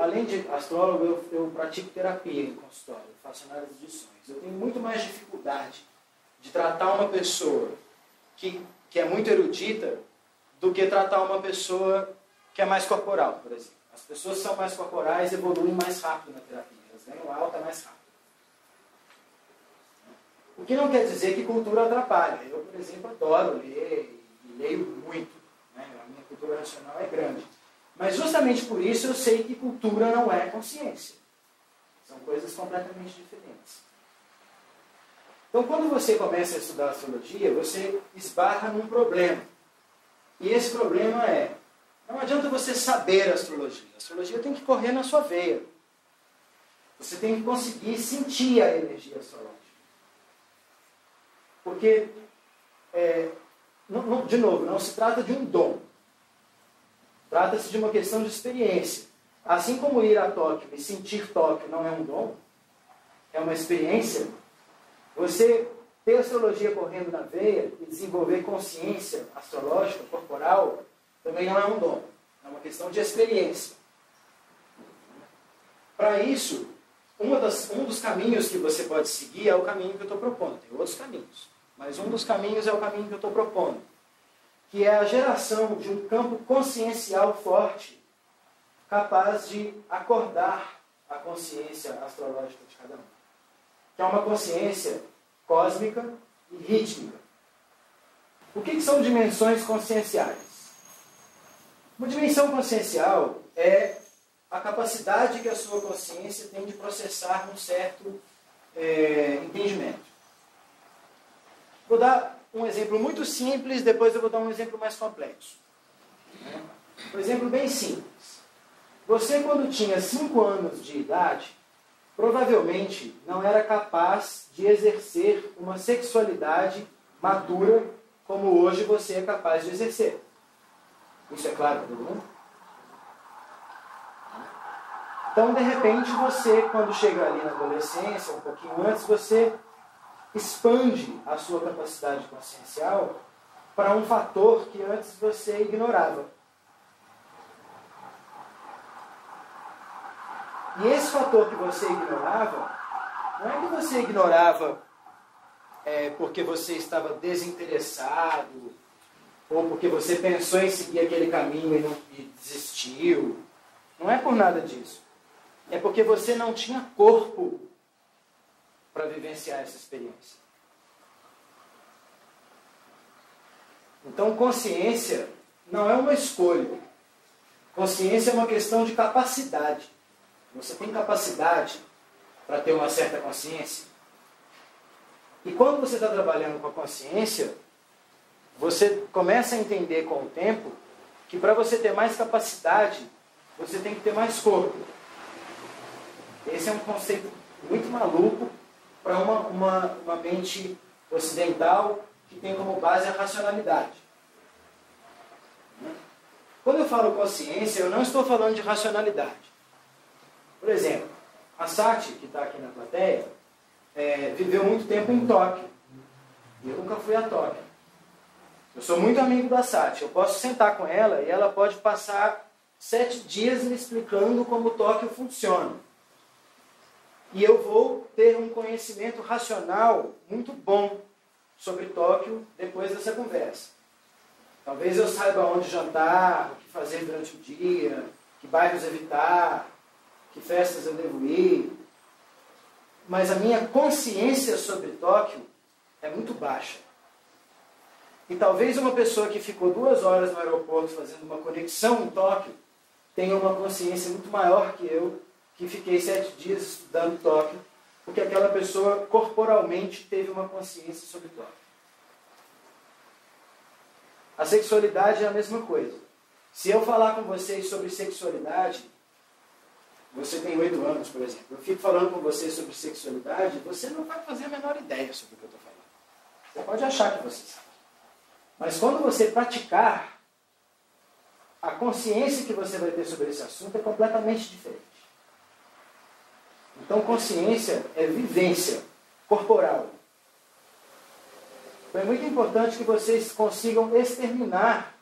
Além de astrólogo, eu pratico terapia em consultório, eu faço análise de sonhos. Eu tenho muito mais dificuldade de tratar uma pessoa que é muito erudita do que tratar uma pessoa que é mais corporal, por exemplo. As pessoas que são mais corporais evoluem mais rápido na terapia, elas ganham alta mais rápido. O que não quer dizer que cultura atrapalha. Eu, por exemplo, adoro ler e leio muito. Né? A minha cultura racional é grande. Mas justamente por isso eu sei que cultura não é consciência. São coisas completamente diferentes. Então, quando você começa a estudar astrologia, você esbarra num problema. E esse problema é, não adianta você saber astrologia. A astrologia tem que correr na sua veia. Você tem que conseguir sentir a energia astrológica. Porque, de novo, não se trata de um dom. Trata-se de uma questão de experiência. Assim como ir a Tóquio e sentir Tóquio não é um dom, é uma experiência, você ter astrologia correndo na veia e desenvolver consciência astrológica, corporal, também não é um dom. É uma questão de experiência. Para isso, um dos caminhos que você pode seguir é o caminho que eu estou propondo. Tem outros caminhos, mas um dos caminhos é o caminho que eu estou propondo, que é a geração de um campo consciencial forte, capaz de acordar a consciência astrológica de cada um. Que é uma consciência cósmica e rítmica. O que são dimensões conscienciais? Uma dimensão consciencial é a capacidade que a sua consciência tem de processar um certo entendimento. Vou dar um exemplo muito simples, depois eu vou dar um exemplo mais complexo. Um exemplo bem simples. Você, quando tinha 5 anos de idade, provavelmente não era capaz de exercer uma sexualidade madura como hoje você é capaz de exercer. Isso é claro para todo mundo? Então, de repente, você, quando chega ali na adolescência, um pouquinho antes, você expande a sua capacidade consciencial para um fator que antes você ignorava. E esse fator que você ignorava, não é que você ignorava porque você estava desinteressado, ou porque você pensou em seguir aquele caminho e desistiu. Não é por nada disso. É porque você não tinha corpo para vivenciar essa experiência. Então, consciência não é uma escolha. Consciência é uma questão de capacidade. Você tem capacidade para ter uma certa consciência. E quando você está trabalhando com a consciência, você começa a entender com o tempo que para você ter mais capacidade, você tem que ter mais corpo. Esse é um conceito muito maluco para uma mente ocidental que tem como base a racionalidade. Quando eu falo consciência, eu não estou falando de racionalidade. Por exemplo, a Sati, que está aqui na plateia, viveu muito tempo em Tóquio. E eu nunca fui a Tóquio. Eu sou muito amigo da Sati. Eu posso sentar com ela e ela pode passar 7 dias me explicando como Tóquio funciona. E eu vou ter um conhecimento racional muito bom sobre Tóquio depois dessa conversa. Talvez eu saiba onde jantar, o que fazer durante o dia, que bairros evitar, que festas eu devo ir. Mas a minha consciência sobre Tóquio é muito baixa. E talvez uma pessoa que ficou 2 horas no aeroporto fazendo uma conexão em Tóquio tenha uma consciência muito maior que eu, que fiquei 7 dias estudando Tóquio, porque aquela pessoa corporalmente teve uma consciência sobre Tóquio. A sexualidade é a mesma coisa. Se eu falar com vocês sobre sexualidade, você tem 8 anos, por exemplo, eu fico falando com você sobre sexualidade, você não vai fazer a menor ideia sobre o que eu estou falando. Você pode achar que você sabe. Mas quando você praticar, a consciência que você vai ter sobre esse assunto é completamente diferente. Então, consciência é vivência corporal. Então, é muito importante que vocês consigam exterminar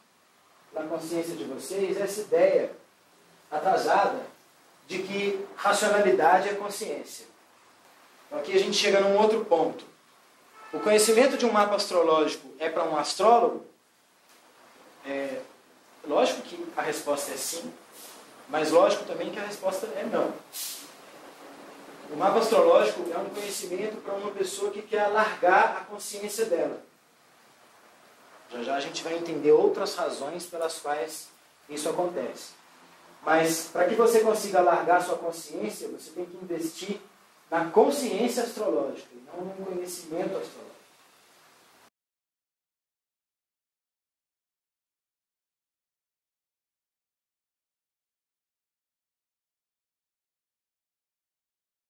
na consciência de vocês essa ideia atrasada de racionalidade é consciência. Então aqui a gente chega num outro ponto. O conhecimento de um mapa astrológico é para um astrólogo? Lógico que a resposta é sim, mas lógico também que a resposta é não. O mapa astrológico é um conhecimento para uma pessoa que quer alargar a consciência dela. Já já a gente vai entender outras razões pelas quais isso acontece. Mas para que você consiga alargar sua consciência, você tem que investir na consciência astrológica e não no conhecimento astrológico.